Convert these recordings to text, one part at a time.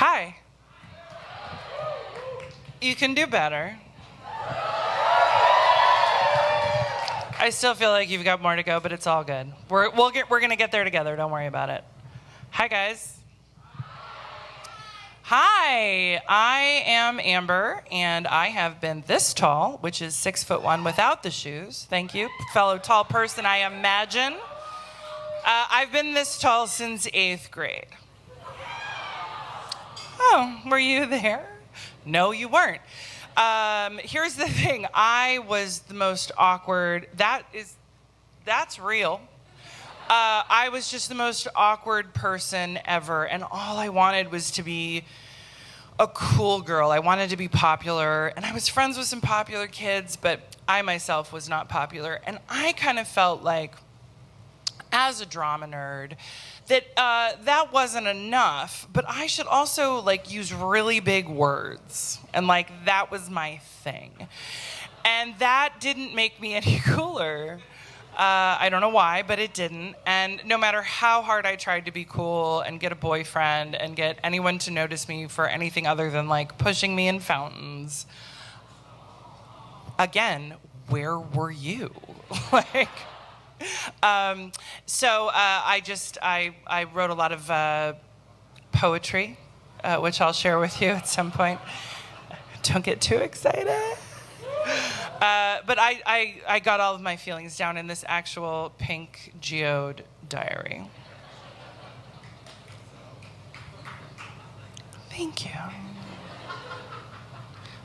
Hi. You can do better. I still feel like you've got more to go, but it's all good. We're gonna get there together. Don't worry about it. Hi, guys. Hi, I am Amber, and I have been this tall, which is 6'1" without the shoes. Thank you, fellow tall person, I imagine. I've been this tall since 8th grade. Oh, were you there? No, you weren't. Here's the thing. I was the most awkward. That's real. I was just the most awkward person ever, and all I wanted was to be a cool girl. I wanted to be popular, and I was friends with some popular kids, but I myself was not popular, and I kind of felt like, as a drama nerd, that that wasn't enough, but I should also use really big words, and that was my thing. And that didn't make me any cooler. I don't know why, but it didn't. And no matter how hard I tried to be cool and get a boyfriend and get anyone to notice me for anything other than pushing me in fountains, again, where were you? So I wrote a lot of poetry, which I'll share with you at some point. Don't get too excited. But I got all of my feelings down in this actual pink geode diary. Thank you.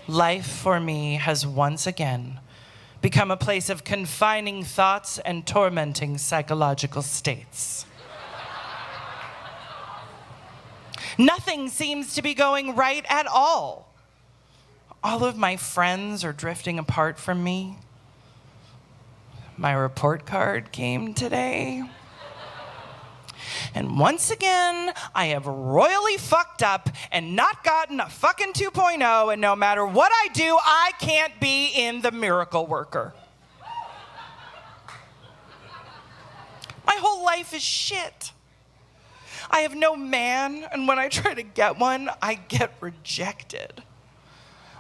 Life for me has once again become a place of confining thoughts and tormenting psychological states. Nothing seems to be going right at all. All of my friends are drifting apart from me. My report card came today. And once again, I have royally fucked up and not gotten a fucking 2.0, and no matter what I do, I can't be in the miracle worker. My whole life is shit. I have no man, and when I try to get one, I get rejected.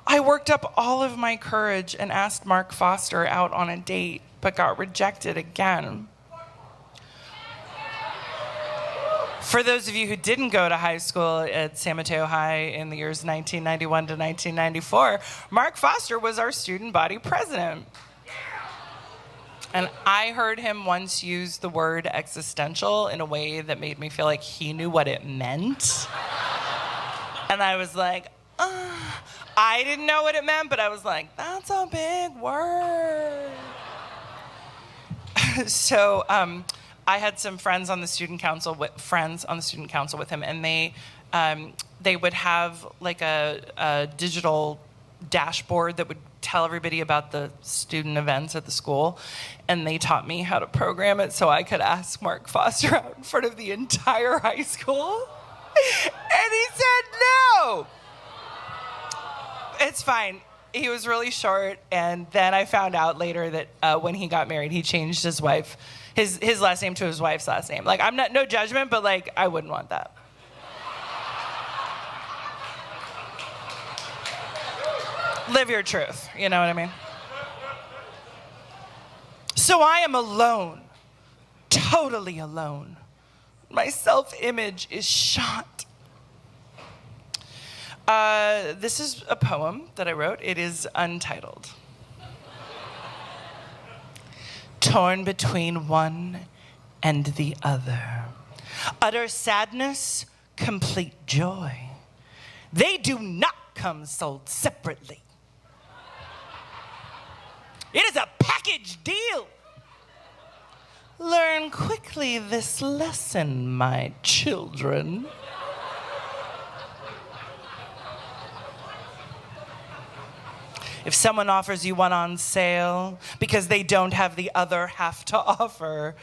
I worked up all of my courage and asked Mark Foster out on a date, but got rejected again. For those of you who didn't go to high school at San Mateo High in the years 1991 to 1994, Mark Foster was our student body president. And I heard him once use the word existential in a way that made me feel like he knew what it meant. And I was like, I didn't know what it meant, but I was like, that's a big word. So I had some friends on the student council with him, and they would have a digital dashboard that would tell everybody about the student events at the school, and they taught me how to program it so I could ask Mark Foster out in front of the entire high school. And he said no. It's fine. He was really short, and then I found out later that when he got married, he changed his last name to his wife's last name. I'm not, no judgment, but I wouldn't want that. Live your truth, you know what I mean? So I am alone, totally alone. My self-image is shot. This is a poem that I wrote. It is untitled. Torn between one and the other. Utter sadness, complete joy. They do not come sold separately. It is a package deal. Learn quickly this lesson, my children. If someone offers you one on sale because they don't have the other half to offer,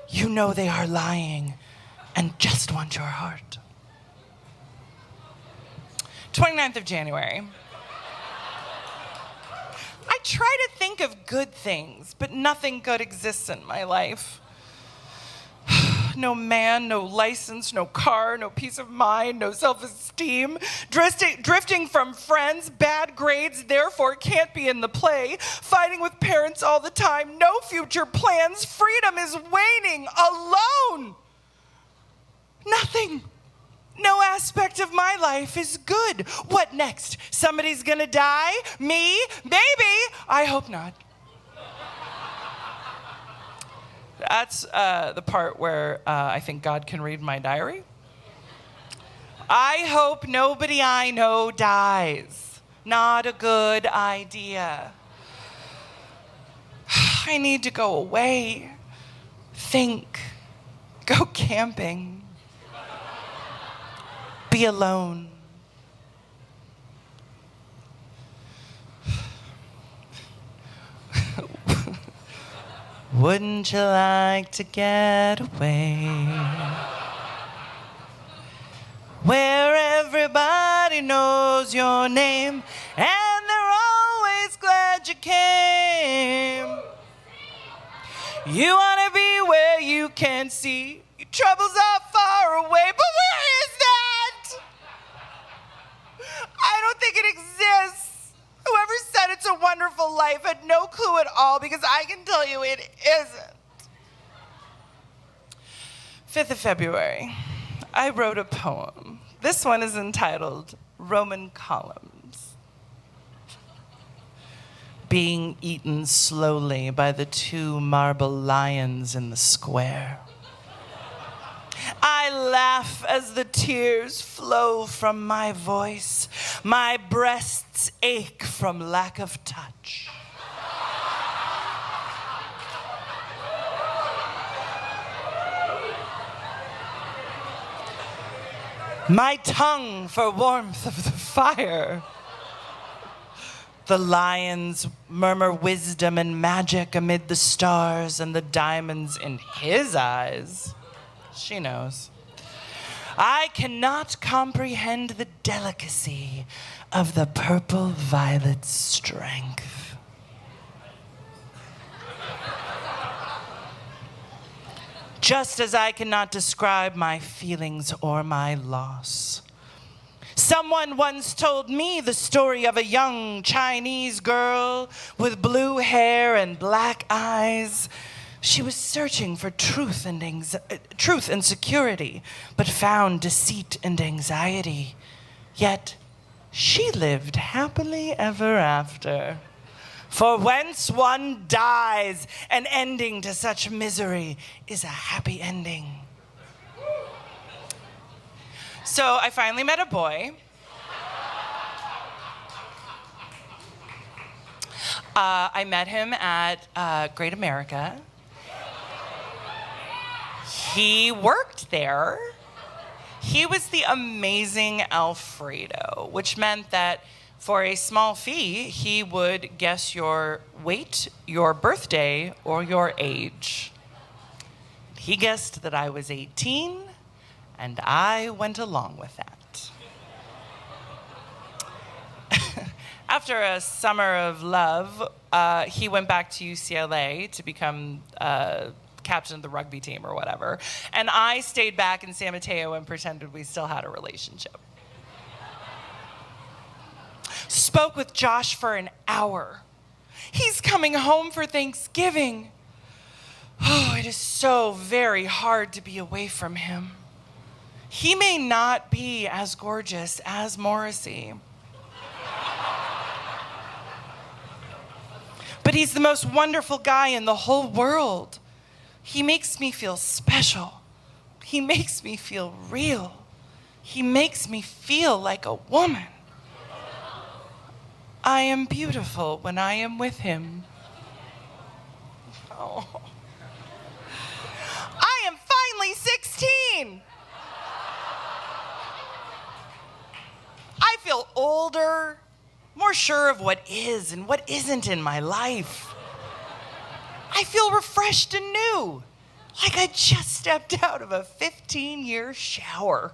you know they are lying and just want your heart. 29th of January. I try to think of good things, but nothing good exists in my life. no man, no license, no car, no peace of mind, no self-esteem. Drifting from friends, bad grades, therefore can't be in the play. Fighting with parents all the time, no future plans. Freedom is waning, alone. Nothing. No aspect of my life is good. What next? Somebody's gonna die? Me? Maybe. I hope not. That's the part where I think God can read my diary. I hope nobody I know dies. Not a good idea. I need to go away. Think. Go camping. Be alone. Wouldn't you like to get away? Where everybody knows your name and they're always glad you came. You wanna be where you can see your troubles are far away, but where is that? I don't think it exists. Whoever said it's a wonderful life had no clue at all, because I can tell you it isn't. 5th of February, I wrote a poem. This one is entitled Roman Columns. Being eaten slowly by the 2 marble lions in the square. I laugh as the tears flow from my voice. My breasts ache from lack of touch. My tongue for warmth of the fire. The lions murmur wisdom and magic amid the stars and the diamonds in his eyes. She knows. I cannot comprehend the delicacy of the purple violet's strength. Just as I cannot describe my feelings or my loss. Someone once told me the story of a young Chinese girl with blue hair and black eyes. She was searching for truth and security, but found deceit and anxiety. Yet she lived happily ever after. For whence one dies, an ending to such misery is a happy ending. So I finally met a boy. I met him at Great America. He worked there. He was the amazing Alfredo, which meant that for a small fee, he would guess your weight, your birthday, or your age. He guessed that I was 18, and I went along with that. After a summer of love, he went back to UCLA to become captain of the rugby team or whatever. And I stayed back in San Mateo and pretended we still had a relationship. Spoke with Josh for an hour. He's coming home for Thanksgiving. Oh, it is so very hard to be away from him. He may not be as gorgeous as Morrissey. But he's the most wonderful guy in the whole world. He makes me feel special. He makes me feel real. He makes me feel like a woman. I am beautiful when I am with him. Oh. I am finally 16. I feel older, more sure of what is and what isn't in my life. I feel refreshed and new, like I just stepped out of a 15-year shower.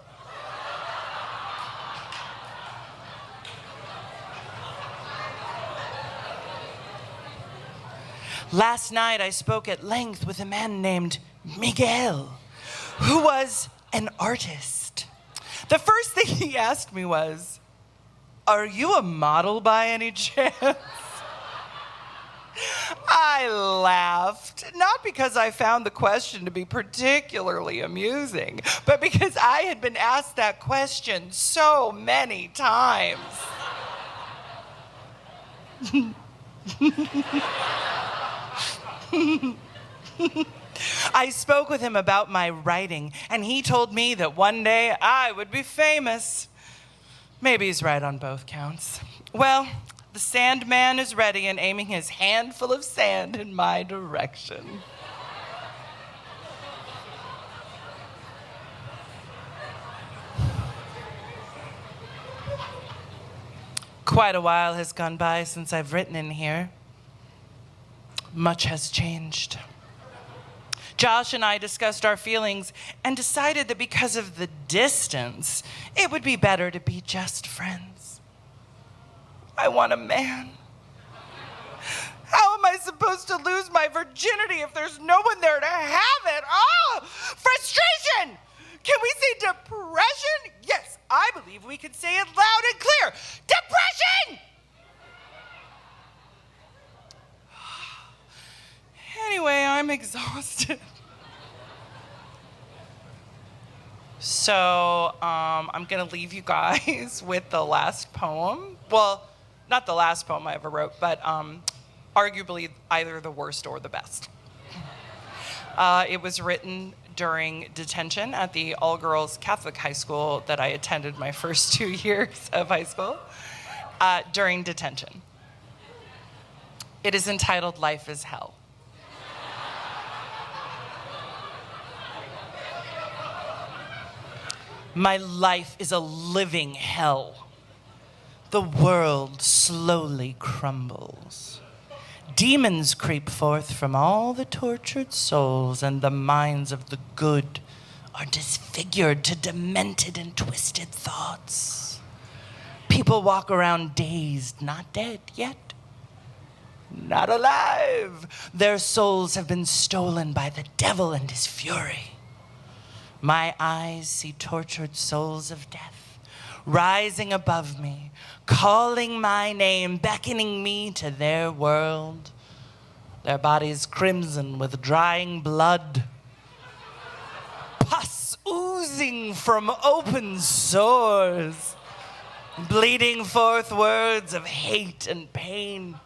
Last night I spoke at length with a man named Miguel, who was an artist. The first thing he asked me was, "Are you a model by any chance?" I laughed, not because I found the question to be particularly amusing, but because I had been asked that question so many times. I spoke with him about my writing, and he told me that one day I would be famous. Maybe he's right on both counts. Well, the Sandman is ready and aiming his handful of sand in my direction. Quite a while has gone by since I've written in here. Much has changed. Josh and I discussed our feelings and decided that because of the distance, it would be better to be just friends. I want a man. How am I supposed to lose my virginity if there's no one there to have it? Oh, frustration! Can we say depression? Yes, I believe we can say it loud and clear. Depression! Anyway, I'm exhausted. So, I'm gonna leave you guys with the last poem. Well, not the last poem I ever wrote, but arguably either the worst or the best. It was written during detention at the all-girls Catholic high school that I attended my first 2 years of high school, during detention. It is entitled Life is Hell. My life is a living hell. The world slowly crumbles. Demons creep forth from all the tortured souls, and the minds of the good are disfigured to demented and twisted thoughts. People walk around dazed, not dead yet, not alive. Their souls have been stolen by the devil and his fury. My eyes see tortured souls of death rising above me, calling my name, beckoning me to their world. Their bodies crimson with drying blood, pus oozing from open sores, bleeding forth words of hate and pain.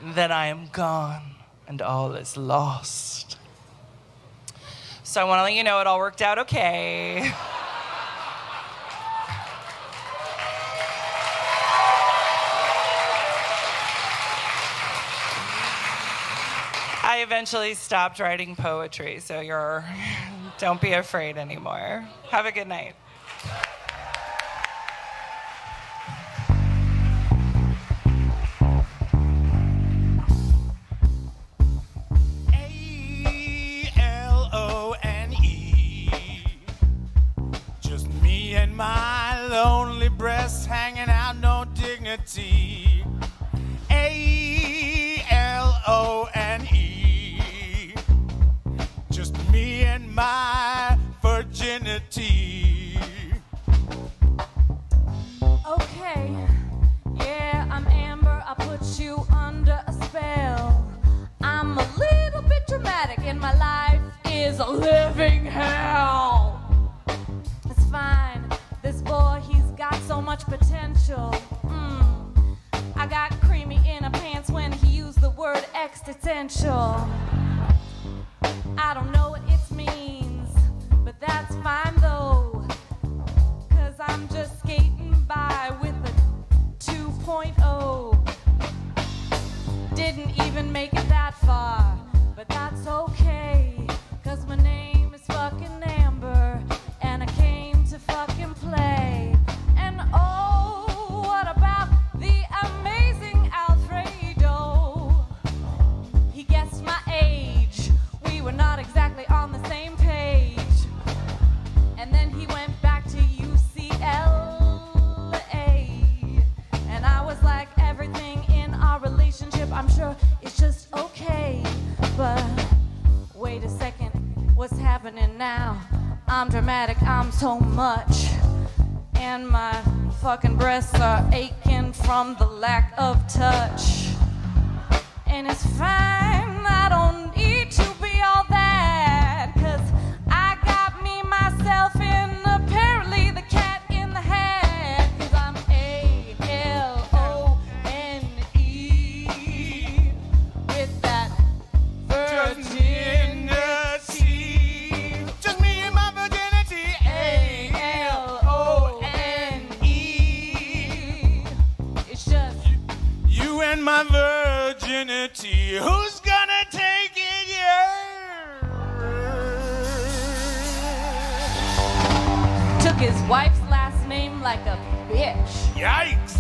And then I am gone, and all is lost. So I want to let you know it all worked out okay. I eventually stopped writing poetry, so don't be afraid anymore. Have a good night. My lonely breasts hanging out, no dignity. A-L-O-N-E. Just me and my virginity. Okay, yeah, I'm Amber. I put you under a spell. I'm a little bit dramatic, and my life is a living hell. It's fine. This boy, he's got so much potential. I got creamy inner pants when he used the word existential. I don't know what it means, but that's fine though, 'cause I'm just skating by with a 2.0. Didn't even make it that far, but that's okay, 'cause my name is fucking Amber, and I came to fucking play. And oh, what about the amazing Alfredo? He guessed my age. We were not exactly so much, and my fucking breasts are aching from the lack of touch. And it's fine, I don't need to be all that, 'cause I got me, myself, and apparently the cat in the hat, 'cause I'm A-L-O-N-E with that virginity. Just me and my virginity. A-L-O-N-E. It's just You and my virginity. Who's gonna take it? Yeah. took his wife's last name like a bitch. Yikes.